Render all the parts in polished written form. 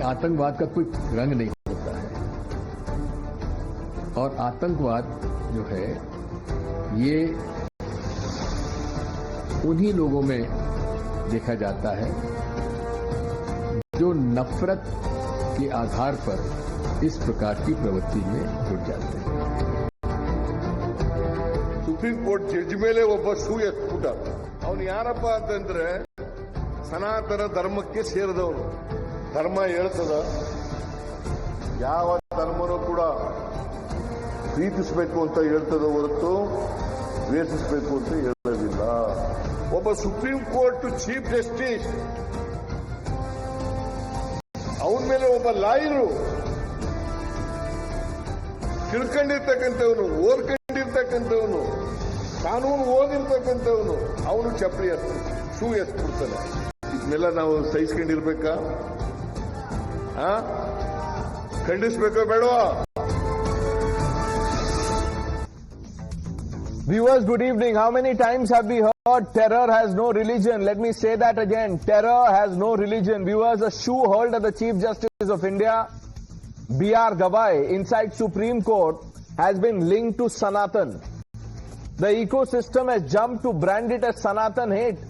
आतंकवाद का कोई रंग नहीं होता है। और आतंकवाद जो है ये उन्हीं लोगों में देखा जाता है जो नफरत के आधार पर इस प्रकार की प्रवृत्ति में जुट जाते हैं। ಸುಪ್ರೀಂ ಕೋರ್ಟ್ ಜಡ್ಜ್ ಮೇಲೆ ಒಬ್ಬ ಶೂ ಎತ್ಬಿಟ್ಟ. ಅವನು ಯಾರಪ್ಪ ಅಂತಂದ್ರೆ ಸನಾತನ ಧರ್ಮಕ್ಕೆ ಸೇರಿದವನು. ಧರ್ಮ ಹೇಳ್ತದ, ಯಾವ ಧರ್ಮನೂ ಕೂಡ ಪ್ರೀತಿಸಬೇಕು ಅಂತ ಹೇಳ್ತದ ಹೊರತು ದ್ವೇಷಿಸಬೇಕು ಅಂತ ಹೇಳೋದಿಲ್ಲ. ಒಬ್ಬ ಸುಪ್ರೀಂ ಕೋರ್ಟ್ ಚೀಫ್ ಜಸ್ಟಿಸ್, ಅವನ ಮೇಲೆ ಒಬ್ಬ ಲಾಯರು ತಿಳ್ಕೊಂಡಿರ್ತಕ್ಕಂಥವನು, ಓದ್ಕೊಂಡಿರ್ತಕ್ಕಂಥವನು, ಕಾನೂನು ಓದಿರ್ತಕ್ಕಂಥವನು, ಅವನು ಚಪ್ಪಲಿ ಶೂ ಎತ್ಬಿಡ್ತಾನೆ. ಇದನ್ನೆಲ್ಲ ನಾವು ಸಹಿಸ್ಕೊಂಡಿರ್ಬೇಕಾ? ಖಂಡಿಸ್ಬೇಕೋ ಬೇಡವಾ? Viewers, good evening. How many times have we heard terror has no religion? Let me say that again. Terror has no religion. Viewers, a shoe hurled at the Chief Justice of India, B.R. Gavai, inside Supreme Court, has been linked to Sanatan. The ecosystem has jumped to brand it as Sanatan hate.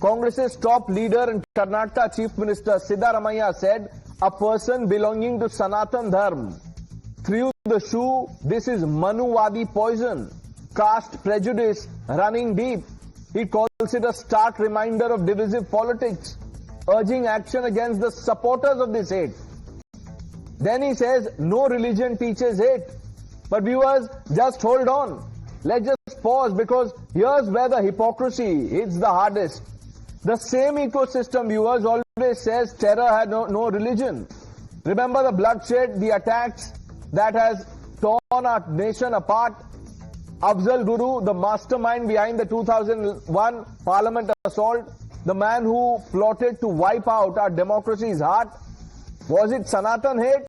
Congress's top leader and Karnataka Chief Minister Siddaramaiah said a person belonging to Sanatan Dharm threw the shoe. This is Manuwadi poison. Caste prejudice running deep. He calls it a stark reminder of divisive politics, urging action against the supporters of this hate. Then he says, no religion teaches hate. But viewers, just hold on. Let's just pause, because here's where the hypocrisy hits the hardest. The same ecosystem, viewers, always says terror had no religion. Remember the bloodshed, the attacks that has torn our nation apart? Afzal Guru, the mastermind behind the 2001 Parliament assault, the man who plotted to wipe out our democracy's heart. Was it Sanatan hate?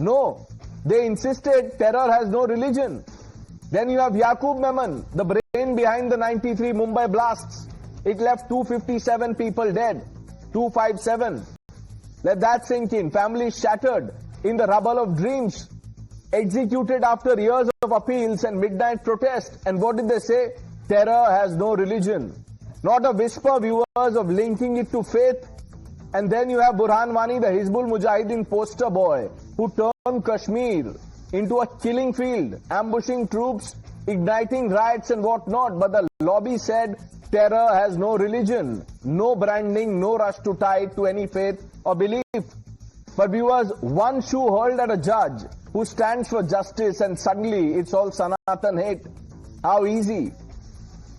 No. They insisted terror has no religion. Then you have Yakub, the brain behind the 93 Mumbai blasts. It left 257 people dead. 257. Let that sink in. Families shattered in the rubble of dreams. Executed after years of appeals and midnight protests. And what did they say? Terror has no religion. Not a whisper, viewers, of linking it to faith. And then you have Burhan Wani, the Hizbul Mujahideen poster boy, who turned Kashmir into a killing field, ambushing troops, igniting riots and whatnot. But the lobby said terror has no religion, no branding, no rush to tie it to any faith or belief. But viewers, one shoe hurled at a judge who stands for justice, and suddenly it's all Sanatan hate. How easy.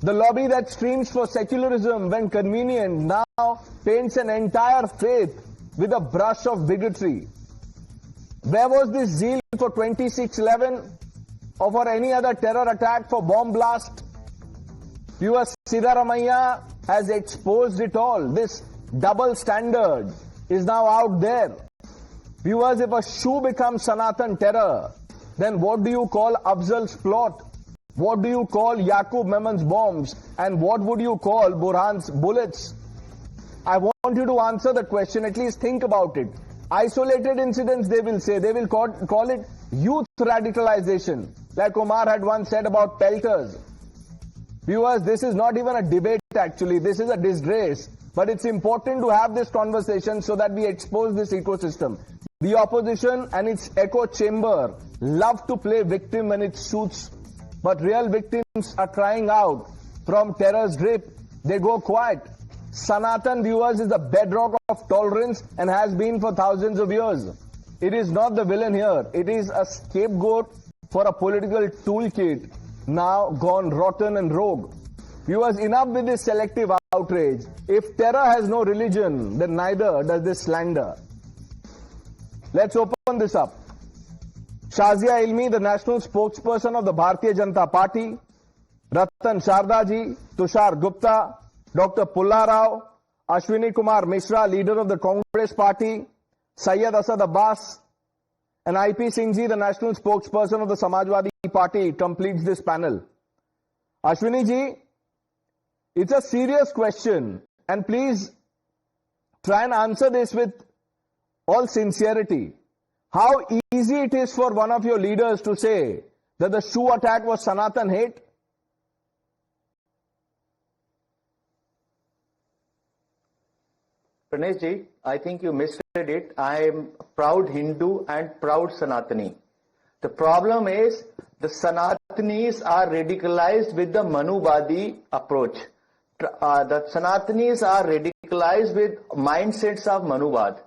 The lobby that streams for secularism when convenient now paints an entire faith with a brush of bigotry. Where was this zeal for 26/11 or for any other terror attack, for bomb blast? Viewers, Siddaramaiah has exposed it all. This double standard is now out there. Viewers, if a shoe becomes Sanatan terror, then what do you call Afzal's plot? What do you call Yakub Memmon's bombs? And what would you call Burhan's bullets? I want you to answer the question. At least think about it. Isolated incidents, they will say. They will call it youth radicalization, like Omar had once said about pelters. Viewers, this is not even a debate actually. This is a disgrace. But it's important to have this conversation so that we expose this ecosystem. The opposition and its echo chamber love to play victim when it suits. But real victims are crying out from terror's grip. They go quiet. Sanatan, viewers, is the bedrock of tolerance and has been for thousands of years. It is not the villain here. It is a scapegoat for a political toolkit now gone rotten and rogue. Viewers, enough with this selective outrage. If terror has no religion, then neither does this slander. Let's open this up. Shazia Ilmi, the national spokesperson of the Bharatiya Janata Party, Ratan Shardaji, Tushar Gupta, Dr. Pulla Rao, Ashwini Kumar Mishra, leader of the Congress Party, Syed Asad Abbas, and IP Singhji, the national spokesperson of the Samajwadi Party, completes this panel. Ashwini ji, it's a serious question, and please try and answer this with all sincerity, how easy it is for one of your leaders to say that the shoe attack was Sanatan hate? Pranesh ji, I think you misread it. I am proud Hindu and proud Sanatani. The problem is the Sanatanis are radicalized with the Manubadi approach. The Sanatanis are radicalized with mindsets of Manubad.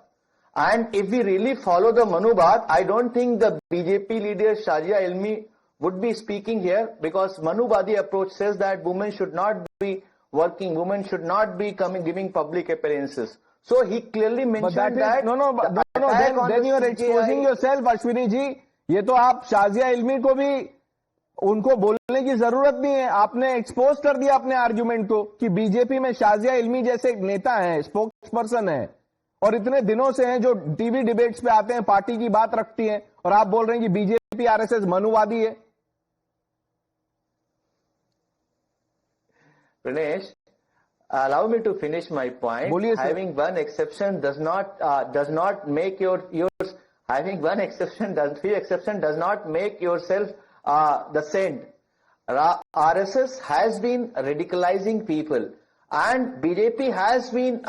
And if we really follow the Manubad, I don't think the BJP leader Shazia Ilmi would be speaking here, because Manubadi approach says that women should not be working, women should not be giving public appearances. So he clearly mentioned that. Then you are exposing yourself, Ashwini ji. ये तो आप शाजिया इल्मी को भी उनको बोलने की जरूरत नहीं है. आपने एक्सपोज कर दिया अपने आर्ग्यूमेंट को कि बीजेपी में शाजिया इल्मी जैसे एक नेता है, स्पोक्स पर्सन है, और इतने दिनों से हैं जो टीवी डिबेट्स पे आते हैं, पार्टी की बात रखती हैं, और आप बोल रहे हैं कि बीजेपी आरएसएस मनुवादी है. Pranesh, allow me to finish my point. Having one exception does not make yours. Having one exception, three exception does not make yourself the saint. RSS has been radicalizing people, and BJP has been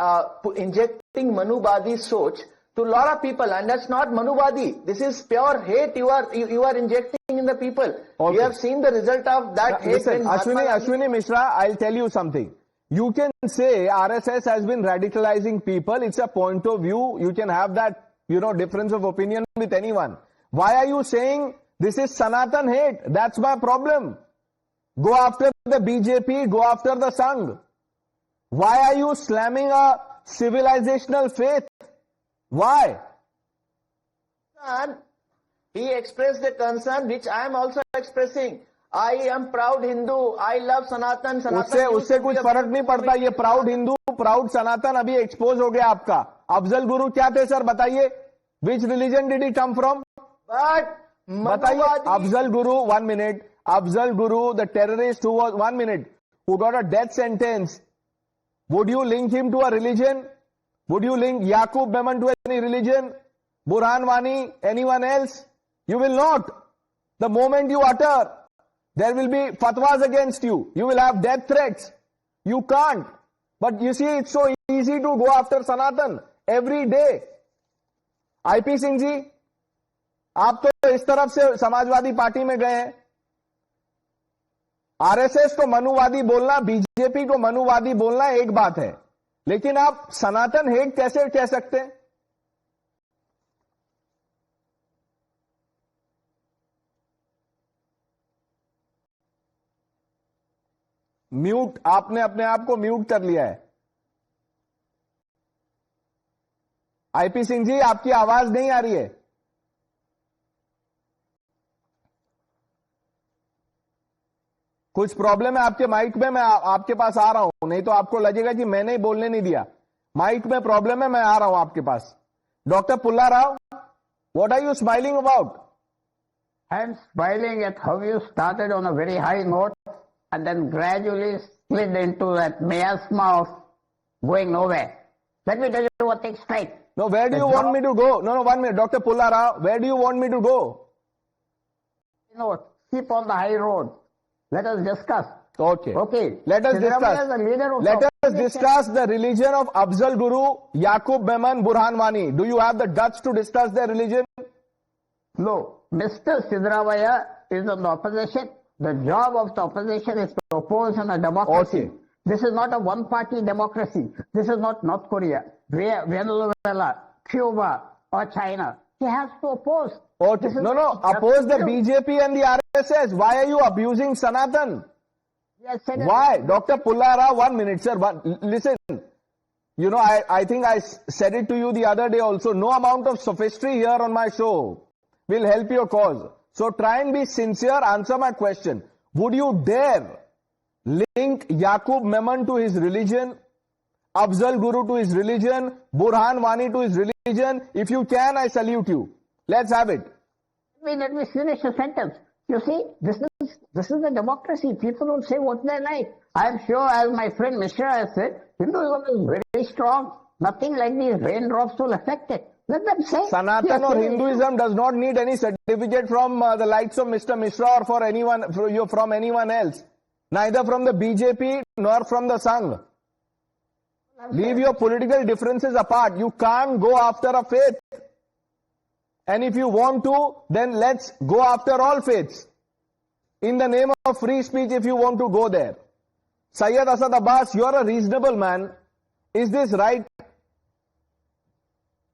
injecting Manubadi soch to a lot of people, and that's not Manubadi. This is pure hate you are injecting in the people. Okay. You have seen the result of that hate. Listen, Ashwini Mishra, I'll tell you something. You can say RSS has been radicalizing people. It's a point of view. You can have that, difference of opinion with anyone. Why are you saying this is Sanatan hate? That's my problem. Go after the BJP, go after the Sangh. Why are you slamming a civilizational faith? Why? He expressed the concern which I am also expressing. I am proud Hindu. I love Sanatan. उससे कुछ फर्क नहीं पड़ता. ये proud Hindu, proud सनातन अभी expose हो गया आपका. अफजल गुरु क्या थे सर, बताइए. Which religion did he come from? बताइए. Afzal Guru, 1 minute. Afzal Guru, the terrorist who was, 1 minute, who got a death sentence. Would you link him to a religion? Would you link Yakub Memon to any religion? Burhan Wani, anyone else? You will not. The moment you utter, there will be fatwas against you. You will have death threats. You can't. But you see, it's so easy to go after Sanatan every day. IP Singh ji, आप तो इस तरफ से Samajwadi party में गए हैं. RSS को मनुवादी बोलना, बीजेपी को मनुवादी बोलना एक बात है, लेकिन आप सनातन हेट कैसे कह सकते हैं? म्यूट, आपने अपने आप को म्यूट कर लिया है. आईपी सिंह जी, आपकी आवाज नहीं आ रही है. कुछ प्रॉब्लम है आपके माइक में. मैं आपके पास आ रहा हूं, नहीं तो आपको लगेगा कि मैंने ही बोलने नहीं दिया. माइक में प्रॉब्लम है, मैं आ रहा हूं आपके पास. Doctor Pulla Rao, what are you smiling about? I am smiling at how you started on a very high note and then gradually slid into that miasma of going nowhere. Let me tell you what takes place. No, where do you want me to go? No, 1 minute. Dr. Pulla Rao, where do you want me to go? Keep on the high road. Let us discuss. Okay. Let us discuss. Let us discuss the religion of Afzal Guru, Yakub Memon, Burhan Wani. Do you have the guts to discuss their religion? No. Mr. Sidramaya is on the opposition. The job of the opposition is to oppose on a democracy. Okay. This is not a one-party democracy. This is not North Korea, Venezuela, Cuba, or China. He has to oppose. Okay. No. Oppose the BJP and the RSS. Why are you abusing Sanatan? Yes, why? Dr. Pullara, 1 minute, sir. Listen. I think I said it to you the other day also. No amount of sophistry here on my show will help your cause. So try and be sincere, answer my question. Would you dare link Yakub Memon to his religion, Afzal Guru to his religion, Burhan Wani to his religion? If you can, I salute you. Let's have it. Let me finish the sentence. You see, this is a democracy. People will say what they like. I am sure, as my friend Mishra has said, Hinduism is very strong. Nothing like these raindrops will affect it. Let them say. Sanatan or Hinduism does not need any certificate from the likes of Mr. Mishra or from anyone else. Neither from the BJP nor from the Sangh. Leave your political differences apart. You can't go after a faith. And if you want to, then let's go after all faiths. In the name of free speech, if you want to go there. Syed Asad Abbas, you're a reasonable man. Is this right?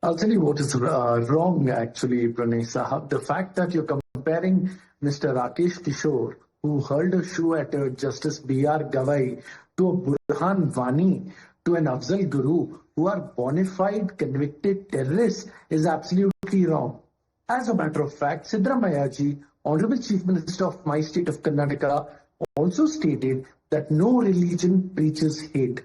I'll tell you what is wrong, actually, Pranesh Sahab. The fact that you're comparing Mr. Rakesh Kishore, who hurled a shoe at Justice B.R. Gawai, to a Burhan Vani, to an Afzal Guru, who are bona fide convicted terrorists, is absolutely wrong. As a matter of fact, Siddaramaiah ji, Honorable Chief Minister of my state of Karnataka, also stated that no religion preaches hate.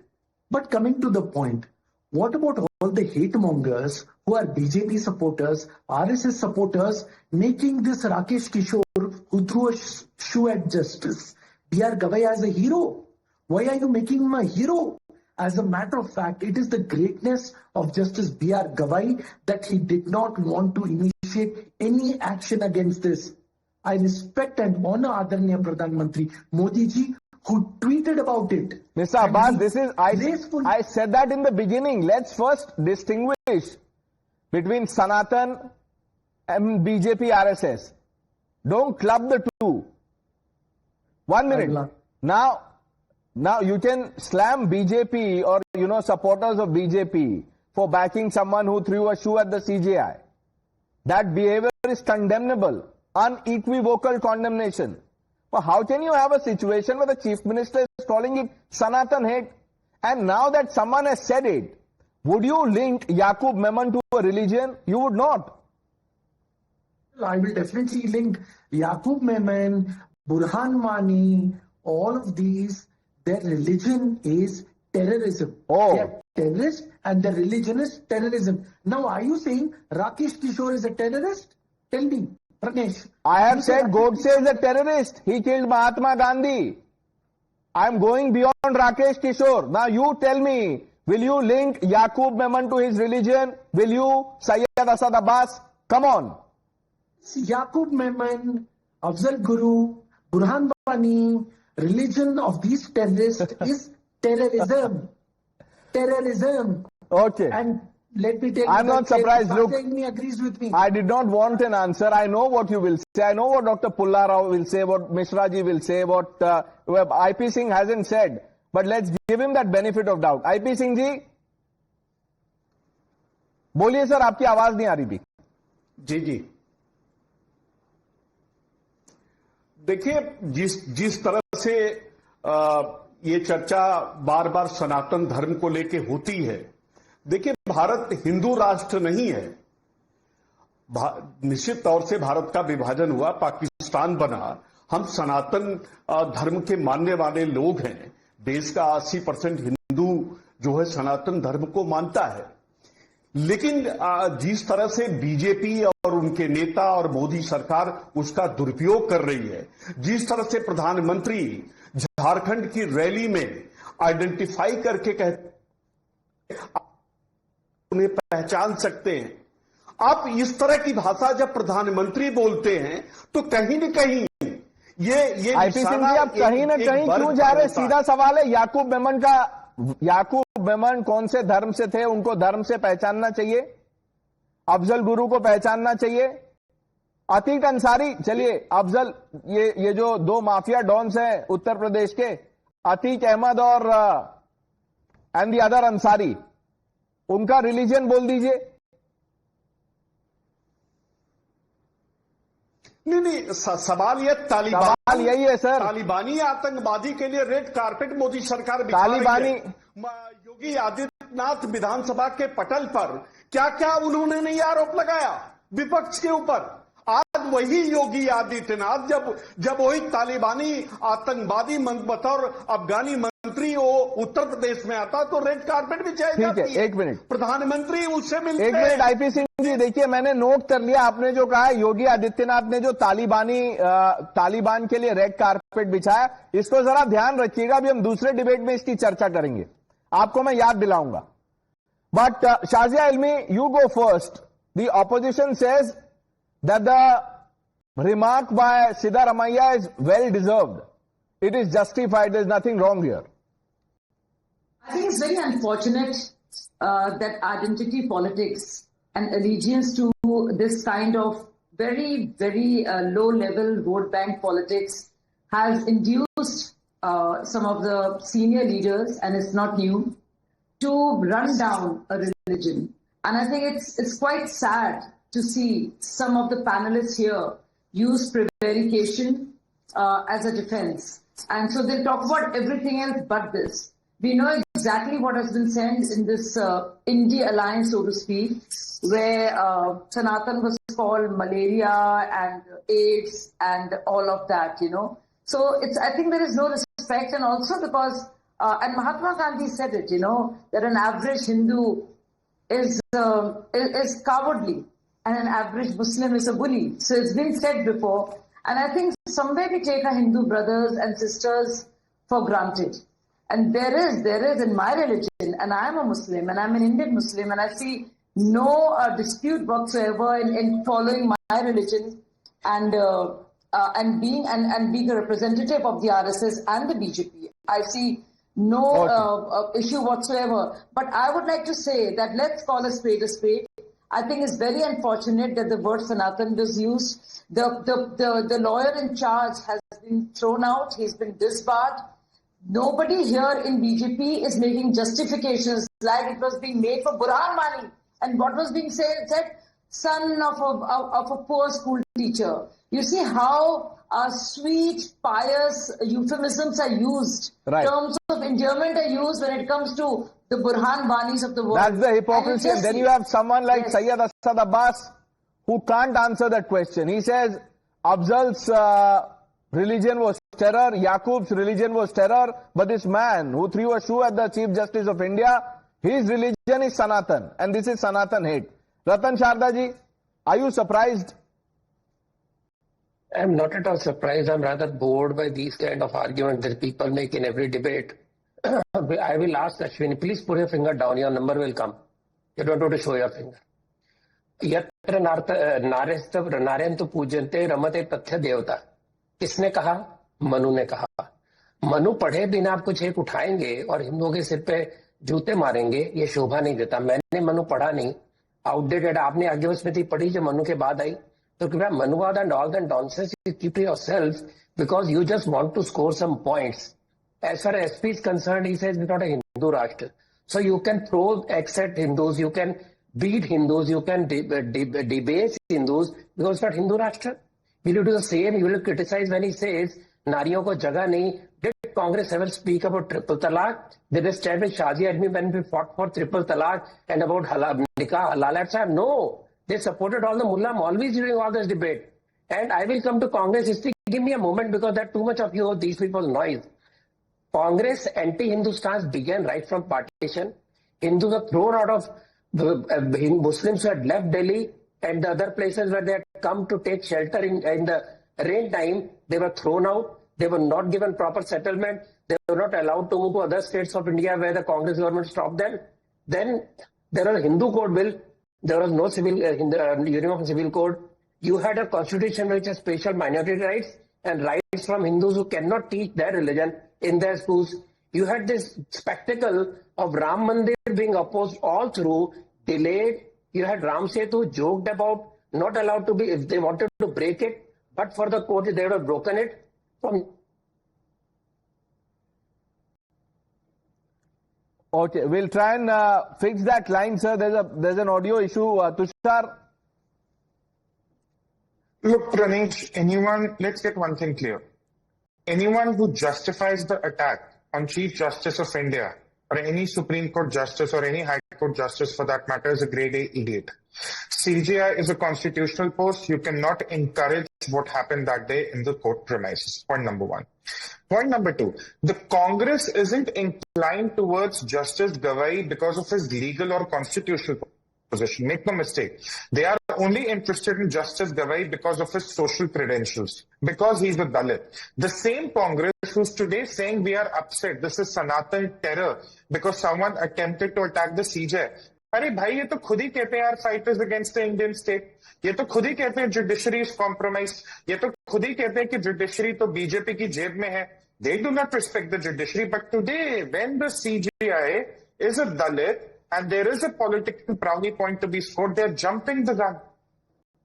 But coming to the point, what about all the hate mongers who are BJP supporters, RSS supporters, making this Rakesh Kishore, who threw a shoe at Justice B.R. Gawai, as a hero? Why are you making him a hero? As a matter of fact, it is the greatness of Justice B.R. Gawai that he did not want to initiate any action against this. I respect and honor Adarniya Pradhan Mantri Modi ji, who tweeted about it. Mr. Abbas, I said that in the beginning. Let's first distinguish between Sanatan and BJP RSS. Don't club the two. 1 minute. Now you can slam BJP or, supporters of BJP for backing someone who threw a shoe at the CJI. That behavior is condemnable. Unequivocal condemnation. But how can you have a situation where the Chief Minister is calling it Sanatan hate? And now that someone has said it, would you link Yakub Memon to a religion? You would not. I will definitely link Yakub Memon, Burhan Wani, all of these. Their religion is terrorism. Oh. They are terrorists and their religion is terrorism. Now, are you saying Rakesh Kishore is a terrorist? Tell me, Pranesh. I have said Godse is a terrorist. He killed Mahatma Gandhi. I am going beyond Rakesh Kishore. Now you tell me, will you link Yakub Memon to his religion? Will you, Syed Asad Abbas? Come on. Yakub Memon, Afzal Guru, Burhan Wani, religion of these terrorists is terrorism. Terrorism. Okay. And let me tell you, I'm not surprised. Look, agrees with me. I did not want an answer. I know what you will say. I know what Dr. Pullarao will say, what Mishra ji will say, what IP Singh hasn't said. But let's give him that benefit of doubt. IP Singh ji, बोलिए sir, आपकी आवाज नहीं आ रही थी. जी देखिए, जिस तरह से ये चर्चा बार बार सनातन धर्म को लेके होती है, देखिए भारत हिंदू राष्ट्र नहीं है. निश्चित तौर से भारत का विभाजन हुआ, पाकिस्तान बना. हम सनातन धर्म के मानने वाले लोग हैं. देश का 80% हिंदू जो है सनातन धर्म को मानता है. लेकिन जिस तरह से बीजेपी और उनके नेता और मोदी सरकार उसका दुरुपयोग कर रही है, जिस तरह से प्रधानमंत्री झारखंड की रैली में आइडेंटिफाई करके कहते उन्हें पहचान सकते हैं. आप इस तरह की भाषा जब प्रधानमंत्री बोलते हैं तो कहीं न कहीं ये आईपी सिंह जी, आप कहीं न कहीं क्यों जा रहे? सीधा सवाल है. याकूब मेमन कौन से धर्म से थे? उनको धर्म से पहचानना चाहिए. अफजल गुरु को पहचानना चाहिए. अतीक अंसारी, चलिए अफजल, ये जो दो माफिया डॉन्स हैं उत्तर प्रदेश के, अतीक अहमद और एंड द अदर अंसारी, उनका रिलीजन बोल दीजिए. नहीं, सवाल ये सवाल यही है सर. तालिबानी आतंकवादी के लिए रेड कारपेट मोदी सरकार तालिबानी योगी आदित्यनाथ विधानसभा के पटल पर क्या क्या उन्होंने नहीं आरोप लगाया विपक्ष के ऊपर. आज वही योगी आदित्यनाथ जब वही तालिबानी आतंकवादी बतौर अफगानी मंत्री वो उत्तर प्रदेश में आता तो रेड कारपेट भी चाहिए. ठीक है, एक मिनट. प्रधानमंत्री उससे मिलते. एक मिनट आईपी सिंह जी, देखिए मैंने नोट कर लिया आपने जो कहा. योगी आदित्यनाथ ने जो तालिबान के लिए रेड कारपेट बिछाया, इसको जरा ध्यान रखिएगा. अभी हम दूसरे डिबेट में इसकी चर्चा करेंगे, आपको मैं याद दिलाऊंगा. But Shazia Ilmi, you go first. the opposition says that the remark by Siddaramaiah is well deserved. It is justified. There is nothing wrong here. I think it's very unfortunate that identity politics and allegiance to this kind of very, very low-level vote bank politics has induced some of the senior leaders, and it's not new, to run down a religion. And I think it's quite sad to see some of the panelists here use prevarication as a defense. And so they talk about everything else but this. We know exactly what has been said in this Indie alliance, so to speak, where Sanatan was called malaria and AIDS and all of that, you know. So I think there is no respect, and also because, and Mahatma Gandhi said it, you know, that an average Hindu is cowardly and an average Muslim is a bully. So it's been said before. And I think somewhere we take our Hindu brothers and sisters for granted. And there is in my religion, and I am a Muslim, and I'm an Indian Muslim, and I see no dispute whatsoever in following my religion and being a representative of the RSS and the BJP. I see no issue whatsoever. But I would like to say that let's call a spade a spade. I think it's very unfortunate that the word Sanatan was used. The lawyer in charge has been thrown out. He's been disbarred. Nobody here in BJP is making justifications like it was being made for Burhan Wani. And what was being said, son of a poor school teacher. You see how sweet, pious euphemisms are used. Right. Terms of endearment are used when it comes to the Burhan Wanis of the world. That's the hypocrisy. And then you have someone like Syed Asad Abbas who can't answer that question. He says Afzal's religion was terror, Yakub's religion was terror, but this man who threw a shoe at the Chief Justice of India, his religion is Sanatan, and this is Sanatan hate. Ratan Sharda ji, are you surprised? I'm not at all surprised. I'm rather bored by these kind of arguments that people make in every debate. I will ask Ashwini, please put your finger down, your number will come. You don't have to show your finger. Yatra narentu pujante ramate tathya devata. किसने कहा? मनु ने कहा। मनु पढ़े बिना आप कुछ एक उठाएंगे और हिंदुओं के सिर पे जूते मारेंगे, ये शोभा नहीं देता। मैंने मनु पढ़ा नहीं, आउटडेटेड। आपने आज्ञा स्मृति पढ़ी जो मनु के बाद आई, तो कृपया Manuvad and all that nonsense you keep to yourself because you just want to score some points. As far as SP is concerned, he says we're not a Hindu Rashtra. So you can throw except Hindus, you can beat Hindus, you can debase Hindus because it's not Hindu Rashtra. Will you do the same? You will criticize when he says Nariyon ko jagah nahi. Did Congress ever speak about triple talaq? Did they stand with Shazi Admi when we fought for triple talaq and about nikah halal at time? No. They supported all the mullah Maulvis during all this debate. And I will come to Congress history. Give me a moment because there's too much of you of these people's noise. Congress anti-Hindu stance began right from partition. Hindus were thrown out of Muslims who had left Delhi and the other places where they had come to take shelter in the rain time. They were thrown out. They were not given proper settlement. They were not allowed to move to other states of India where the Congress government stopped them. Then there was a Hindu code bill. There was no civil uniform civil code. You had a constitution which has special minority rights and rights from Hindus who cannot teach their religion in their schools. You had this spectacle of Ram Mandir being opposed all through, delayed. You had Ram Setu joked about, not allowed to be, if they wanted to break it, but for the court they would have broken it. Okay, we'll try and fix that line, sir. There's an audio issue. Tushar? Look, Pranesh, let's get one thing clear. Anyone who justifies the attack on Chief Justice of India or any Supreme Court Justice or any High Court Justice for that matter is a grade A idiot. CJI is a constitutional post. You cannot encourage what happened that day in the court premises. Point number one. Point number two, the Congress isn't inclined towards Justice Gawai because of his legal or constitutional position. Make no mistake. They are only interested in Justice Gawai because of his social credentials, because he's a Dalit. The same Congress who's today saying we are upset, this is Sanatan terror, because someone attempted to attack the CJ. अरे भाई ये तो खुद ही कहते हैं यार fight is against the Indian state, ये तो खुद ही कहते हैं जुडिशरी इज कॉम्प्रोमाइज, ये तो खुद ही कहते हैं कि जुडिशरी तो बीजेपी की जेब में है, they do not respect the judiciary. But today when the CGI is a Dalit and there is a political brownie point to be scored, they're jumping the gun.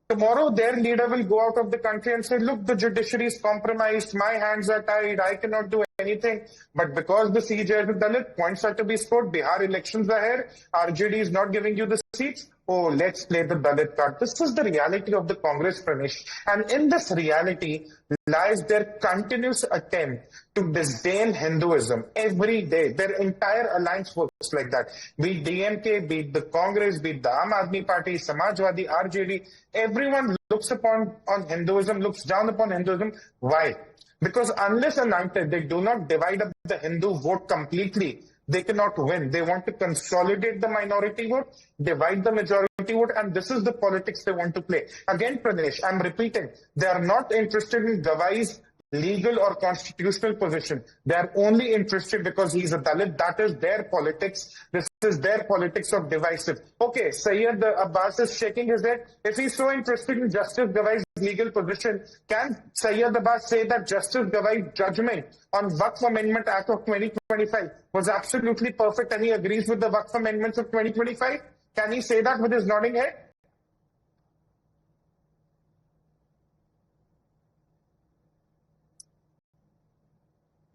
Tomorrow their leader will go out of the country and say, look, the judiciary is compromised, my hands are tied, I cannot do anything. But because the CJ is a Dalit, points are to be scored, Bihar elections are here, RJD is not giving you the seats, oh, let's play the Dalit card. This is the reality of the Congress, Pranesh. And in this reality lies their continuous attempt to disdain Hinduism every day. Their entire alliance works like that. Be it DMK, be it the Congress, be it the Aam Aadmi Party, Samajwadi, RJD, everyone looks upon Hinduism, looks down upon Hinduism. Why? Because unless and until they do not divide up the Hindu vote completely, they cannot win. They want to consolidate the minority vote, divide the majority vote, and this is the politics they want to play. Again, Pranesh, I'm repeating, they are not interested in Gawai's legal or constitutional position. They are only interested because he's a Dalit. That is their politics. This is their politics of divisive. Okay, Sayyid Abbas is shaking his head. If he's so interested in Justice Gawai's legal position, can Sayyid Abbas say that Justice Gawai's judgment on Waqf Amendment Act of 2025 was absolutely perfect and he agrees with the Waqf Amendments of 2025? Can he say that with his nodding head?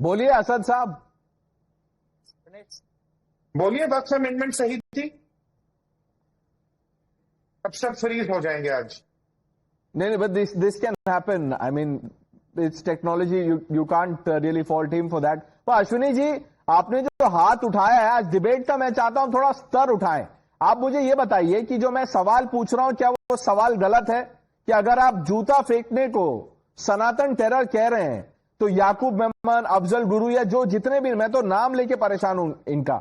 बोलिए असद साहब, बोलिए वक्फ amendment सही थी, अब सब freeze हो जाएंगे आज. नहीं, but this can happen. I mean, it's technology. You can't really fault him for that. पर अश्विनी जी, आपने जो हाथ उठाया है आज डिबेट का, मैं चाहता हूं थोड़ा स्तर उठाएं. आप मुझे ये बताइए कि जो मैं सवाल पूछ रहा हूं, क्या वो सवाल गलत है? कि अगर आप जूता फेंकने को सनातन टेरर कह रहे हैं, तो याकूब मेमन, अफजल गुरु या जो जितने भी, मैं तो नाम लेके परेशान हूं इनका,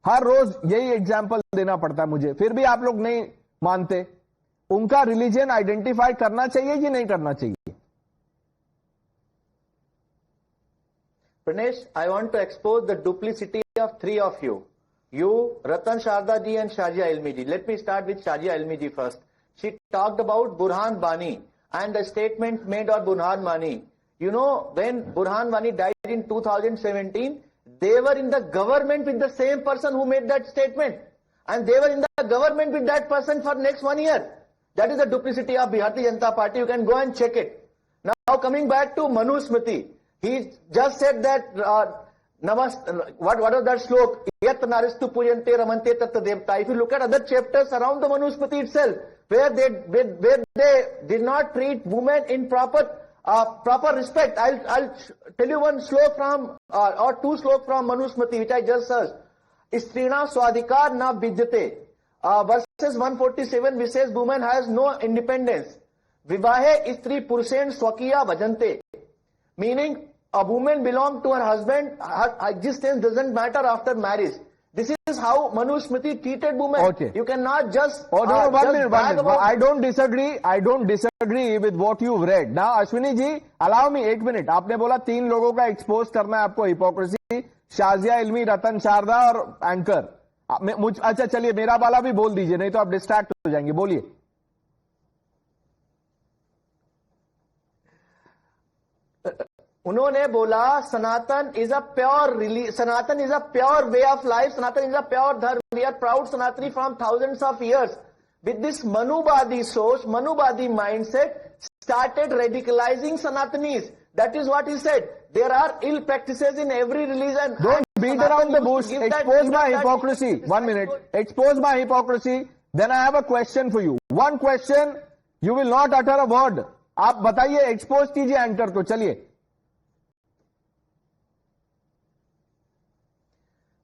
हर रोज यही एग्जाम्पल देना पड़ता है मुझे, फिर भी आप लोग नहीं मानते. उनका रिलीजन आइडेंटिफाई करना चाहिए कि नहीं करना चाहिए? Pranesh, I want to expose the duplicity of three of you. You, Ratan Sharda ji and Shazia Ilmi ji. Let me start with Shazia Ilmi ji first. She talked about Burhan Bani and the statement made on Burhan Bani. You know, when Burhan Bani died in 2017, they were in the government with the same person who made that statement. And they were in the government with that person for next 1 year. That is the duplicity of Bharatiya Janata Party. You can go and check it. Now coming back to Manu Smriti. He just said that, what was that slok? Yat naristu pujante ramante tat devta. If you look at other chapters around the Manu Smriti itself, where they did not treat women in proper respect. I'll tell you one slok from, or two slok from Manu Smriti, which I just searched. Istrina swadhikar na vidyate. Verses 147, which says woman has no independence. Vivahe istri purushen swakiya bhajante. Meaning, a woman belongs to her husband, her existence doesn't matter after marriage. This is how Manu Smriti treated women. Okay. You cannot just... one minute. I don't disagree with what you've read. Now, Ashwini ji, allow me 1 minute. आपने बोला 3 लोगों का expose करना है आपको, hypocrisy, Shazia इल्मी, रतन शारदा और anchor. अच्छा चलिए, मेरा वाला भी बोल दीजिए, नहीं तो आप डिस्ट्रैक्ट हो जाएंगे. बोलिए. उन्होंने बोला Sanatan is a pure way of life, Sanatan is a pure dharma, we are proud Sanatani from thousands of years. With this Manuvadi soch, Manuvadi mindset started radicalizing Sanatanis. That is what he said. There are ill practices in every religion. Don't beat around the bush. Expose my hypocrisy. 1 minute. Expose my hypocrisy. Then I have a question for you. One question, you will not utter a word. आप बताइए, expose कीजिए anchor को. चलिए.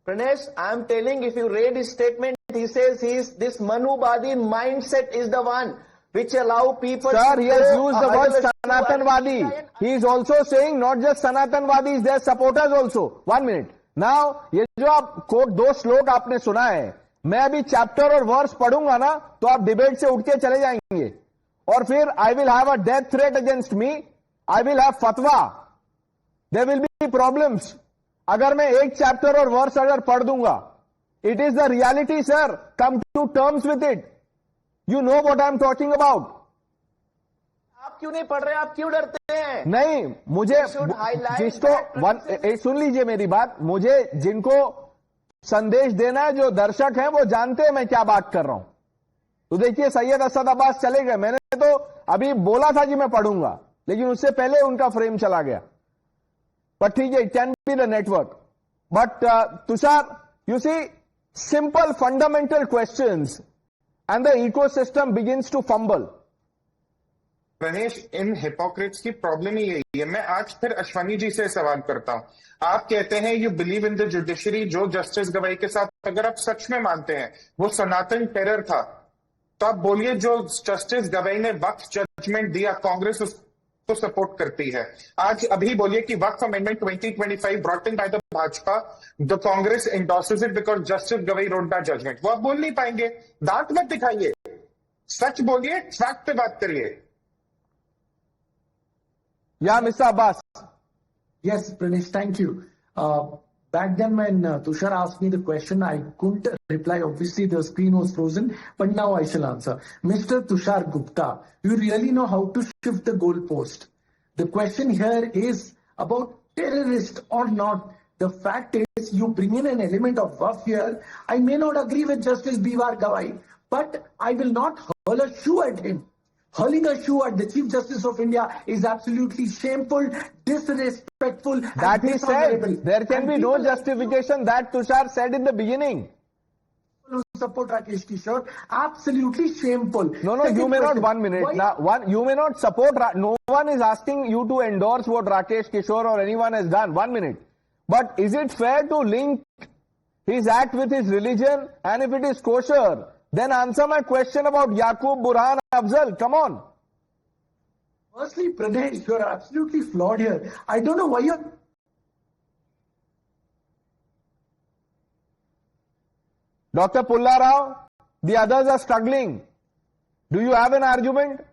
Pranesh, I am telling, if you read his statement, he says this Manubadi mindset is the one which allow people... Sir, he has used the word Sanatanwadi. He is also saying not just Sanatanwadis, their supporters also. 1 minute. Now, ये जो आप coat 2 श्लोक आपने सुना है, मैं अभी chapter और वर्स पढ़ूंगा ना, तो आप डिबेट से उठ के चले जाएंगे. और फिर I will have a death threat against me. I will have fatwa. There will be problems. अगर मैं एक चैप्टर और वर्स अगर पढ़ दूंगा, It is the reality, sir. Come to terms with it. You know what I'm talking about. आप क्यों नहीं पढ़ रहे? आप क्यों डरते हैं? नहीं, मुझे जिसको सुन लीजिए मेरी बात, मुझे जिनको संदेश देना है, जो दर्शक हैं वो जानते हैं मैं क्या बात कर रहा हूं. तो देखिए सैयद असद अब्बास चले गए. मैंने तो अभी बोला था कि मैं पढ़ूंगा, लेकिन उससे पहले उनका फ्रेम चला गया. बट ठीक है, it can be the network. But Tushar, you see, simple fundamental questions and the ecosystem begins to fumble. Pranesh, इन हिपोक्रेट्स की प्रॉब्लम ही यही है. मैं आज फिर अश्वनी जी से सवाल करता हूं. आप कहते हैं you believe in the judiciary. जो जस्टिस गवाई के साथ अगर आप सच में मानते हैं वो सनातन टेरर था, तो आप बोलिए जो जस्टिस गवाई ने वक्फ जजमेंट दिया, कांग्रेस उसको सपोर्ट करती है. आज अभी बोलिए कि Waqf amendment 2025 brought in by the Bhajpa, the Congress endorses it because justice Gavai wrote that judgement. वो आप बोल नहीं पाएंगे. दांत मत दिखाइए, सच बोलिए, फैक्ट पे बात करिए. Yeah, Mr. Abbas. Yes, Pranesh, thank you. Back then when Tushar asked me the question, I couldn't reply. Obviously, the screen was frozen, but now I shall answer. Mr. Tushar Gupta, you really know how to shift the goalpost. The question here is about terrorist or not. The fact is, you bring in an element of waf here. I may not agree with Justice B.R. Gawai, but I will not hurl a shoe at him. Hurling a shoe at the Chief Justice of India is absolutely shameful, disrespectful. That he said. There can be no justification. That Tushar said in the beginning. Support Rakesh Kishore, absolutely shameful. No, you may not. 1 minute. You may not support. No one is asking you to endorse what Rakesh Kishore or anyone has done. 1 minute. But is it fair to link his act with his religion? And if it is kosher, then answer my question about Yakub, Burhan, Afzal. Come on. Firstly, Pranesh, you are absolutely flawed here. I don't know why you're... Dr. Pulla Rao, the others are struggling. Do you have an argument?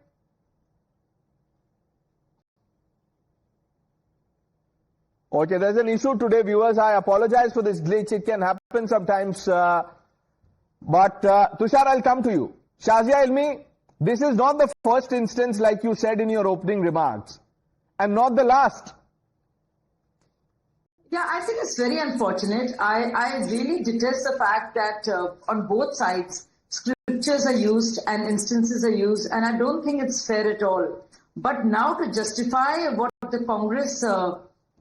Okay, there's an issue today, viewers. I apologize for this glitch. It can happen sometimes. But Tushar, I'll come to you. Shazia Ilmi, this is not the first instance like you said in your opening remarks, and not the last. Yeah, I think it's very unfortunate. I really detest the fact that on both sides, scriptures are used and instances are used, and I don't think it's fair at all. But now to justify what the Congress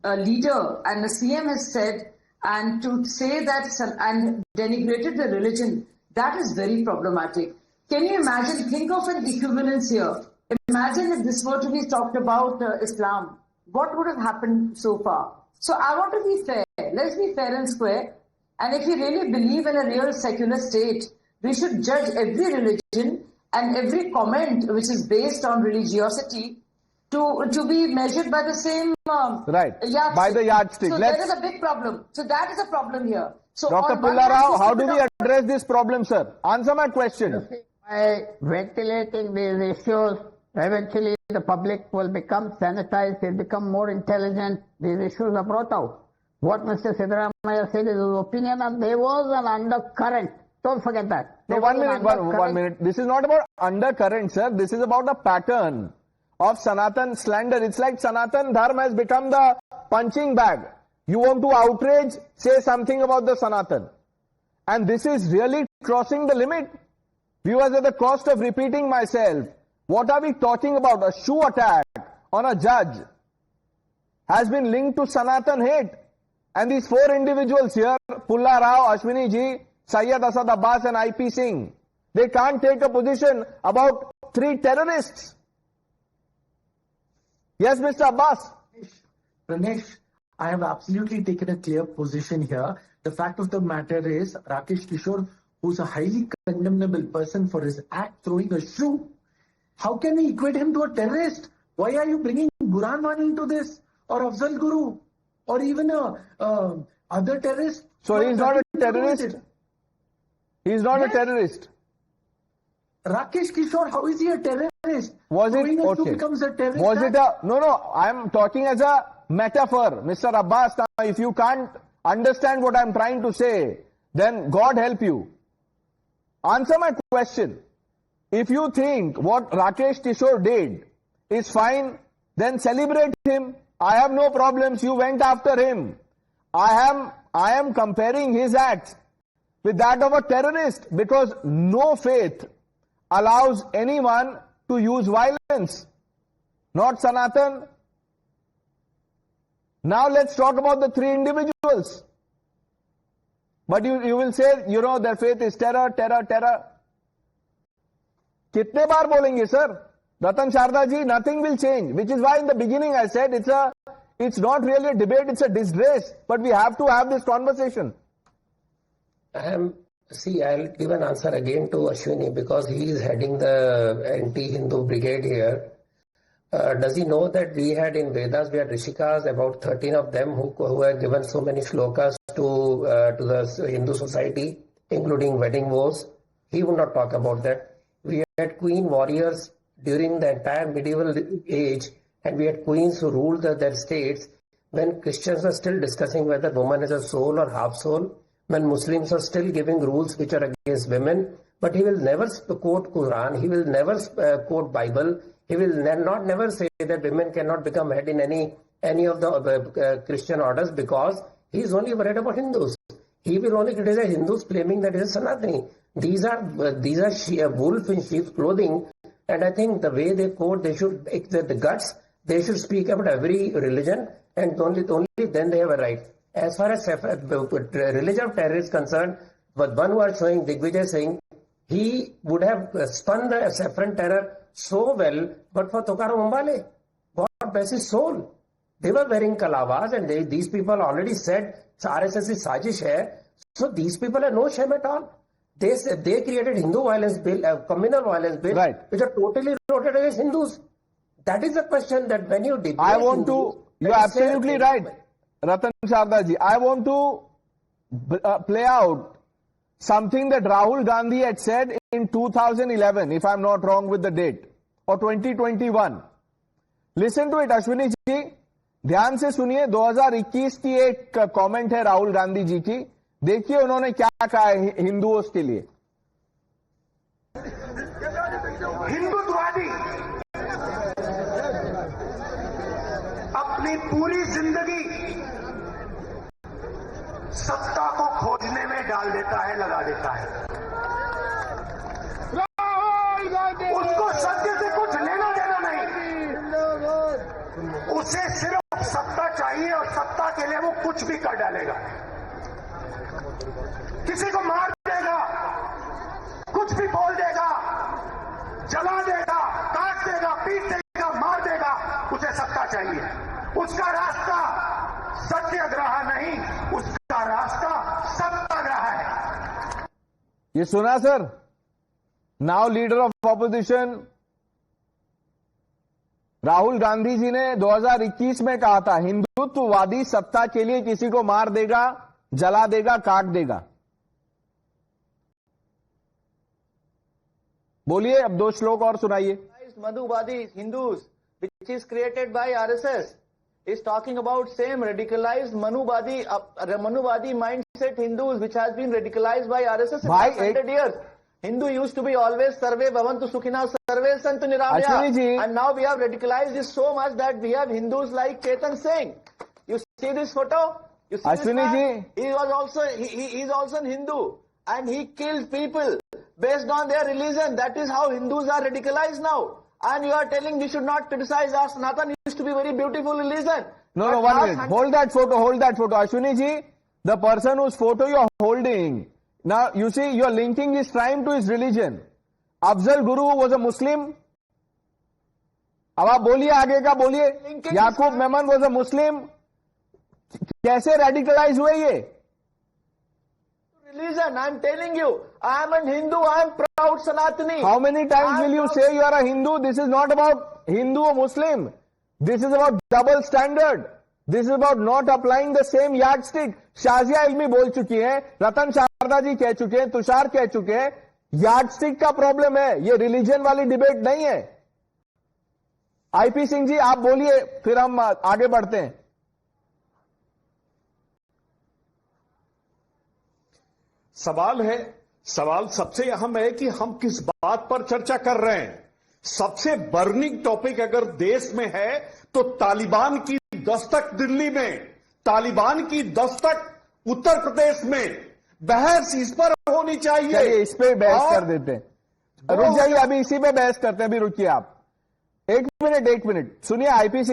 leader and the CM has said, and to say that and denigrated the religion, that is very problematic. Can you imagine, think of an equivalence here. Imagine if this were to be talked about Islam. What would have happened so far? So I want to be fair. Let's be fair and square. And if you really believe in a real secular state, we should judge every religion and every comment which is based on religiosity to be measured by the same yardstick. By the yardstick. So there is a big problem. So that is a problem here. So Dr. Pulla Rao, how do we address this problem, sir? Answer my question. By ventilating these issues, eventually the public will become sanitized, they'll become more intelligent, these issues are brought out. What Mr. Siddaramaiah said is his opinion, and there was an undercurrent. Don't forget that. No, 1 minute, one minute. This is not about undercurrent, sir. This is about a pattern of Sanatan slander. It's like Sanatan Dharm has become the punching bag. You want to outrage, say something about the Sanatan. And this is really crossing the limit. Viewers, at the cost of repeating myself, what are we talking about? A shoe attack on a judge has been linked to Sanatan hate. And these four individuals here, Pulla Rao, Ashwini Ji, Syed Asad Abbas and IP Singh, they can't take a position about 3 terrorists. Yes, Mr. Abbas. Pranesh, I have absolutely taken a clear position here. The fact of the matter is, Rakesh Kishore, who's a highly condemnable person for his act throwing a shoe, how can we equate him to a terrorist? Why are you bringing Burhan Wani into this? Or Afzal Guru? Or even other terrorists? So he's not a terrorist? He's not a terrorist. Rakesh Kishore, how is he a terrorist? Was it okay? Becomes a terrorist. Was it a no? I'm talking as a metaphor, Mr. Abbas. Now, if you can't understand what I'm trying to say, then God help you. Answer my question. If you think what Rakesh Kishore did is fine, then celebrate him. I have no problems. You went after him. I am comparing his acts with that of a terrorist because no faith allows anyone to use violence. Not Sanatan. Now let's talk about the three individuals. But you will say, you know, their faith is terror, terror, terror. कितने बार बोलेंगे sir? Ratan Sharda ji, nothing will change. Which is why in the beginning I said it's not really a debate, it's a disgrace. But we have to have this conversation. See, I'll give an answer again to Ashwini because he is heading the anti-Hindu brigade here. Does he know that we had in Vedas, we had Rishikas, about 13 of them who had given so many shlokas to the Hindu society, including wedding vows? He would not talk about that. We had queen warriors during the entire medieval age, and we had queens who ruled their states when Christians were still discussing whether woman is a soul or half soul, when Muslims are still giving rules which are against women. But he will never quote Quran, he will never quote Bible. He will never say that women cannot become head in any of the Christian orders because he is only worried about Hindus. He will only criticize Hindus claiming that he is Sanatani. These are wolf in sheep's clothing, and I think the way they quote, they should the guts. They should speak about every religion, and only then they have a right. As far as religion of terror is concerned, but one who are showing Digvijay Singh, he would have spun the saffron terror so well, but for Tukaram Ambale, God bless his soul. They were wearing kalavas, and these people already said RSS is sajish hai. So these people are no shame at all. They created Hindu violence bill, communal violence bill, right, which are totally rotated against Hindus. That is the question that when you debate. I want to. You are absolutely right, Ratan Sharda ji. I want to play out something that Rahul Gandhi had said in 2011, if I'm not wrong with the date, or 2021. Listen to it, Ashwini ji. ध्यान से सुनिए, 2021 की एक comment है राहुल गांधी जी की. देखिए उन्होंने क्या कहा है हिंदुओं के लिए. हिंदुत्ववादी अपनी पूरी जिंदगी सत्ता को खोजने में डाल देता है, लगा देता है. उसको सत्य से कुछ लेना देना नहीं. उसे सिर्फ सत्ता चाहिए और सत्ता के लिए वो कुछ भी कर डालेगा. किसी को मार देगा, कुछ भी बोल देगा, जला देगा, काट देगा, पीट देगा, मार देगा. उसे सत्ता चाहिए. उसका रास्ता सत्याग्रह नहीं, उसका रास्ता सत्याग्रह है. ये सुना sir? Now leader of opposition Rahul Gandhi ji ने 2021 में कहा था हिंदुत्ववादी सत्ता के लिए किसी को मार देगा, जला देगा, काट देगा. बोलिए, अब 2 श्लोक और सुनाइए. Madhuvadi Hindus, which is created by RSS, is talking about same radicalized Manuvadi mindset Hindus, which has been radicalized by RSS in last 100 years. Hindu used to be always sarve bhavantu sukhina sarve santu niramya, and now we have radicalized this so much that we have Hindus like Chetan Singh. You see this photo? You see this man? He is also an Hindu, and he killed people based on their religion. That is how Hindus are radicalized now. And you are telling we should not criticize our Sanatan used to be very beautiful religion. No, 1 minute. Hold that photo. Ashwini ji, the person whose photo you are holding, now you see you are linking his crime to his religion. Afzal Guru was a Muslim. अब आप बोलिए, आगे का बोलिए. याकूब Memon was a Muslim. कैसे radicalize हुए ये? Religion, I am telling you, I am a Hindu, I am proud Sanatani. How many times will you say you are a Hindu? This is not about Hindu or Muslim. This is about double standard. This is about not applying the same yardstick. Shazia इल्मी बोल चुकी है, रतन शारदा जी कह चुके हैं, तुषार कह चुके हैं, yardstick का प्रॉब्लम है, ये रिलीजन वाली डिबेट नहीं है. आईपी सिंह जी आप बोलिए, फिर हम आगे बढ़ते हैं. सवाल सबसे अहम है कि हम किस बात पर चर्चा कर रहे हैं। सबसे बर्निंग टॉपिक अगर देश में है तो तालिबान की दस्तक दिल्ली में, तालिबान की दस्तक उत्तर प्रदेश में, बहस इस पर होनी चाहिए। चलिए इस पे बहस कर देते हैं, रुक जाइए, अभी इसी पे बहस करते हैं। अभी रुकिए आप, एक मिनट सुनिए। आईपी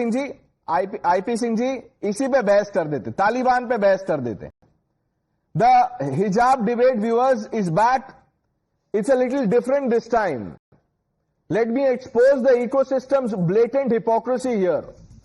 सिंह जी इसी पे बहस कर देते, तालिबान पे बहस कर देते। द हिजाब debate viewers is back. It's a little different this time. Let me expose the ecosystem's blatant hypocrisy here.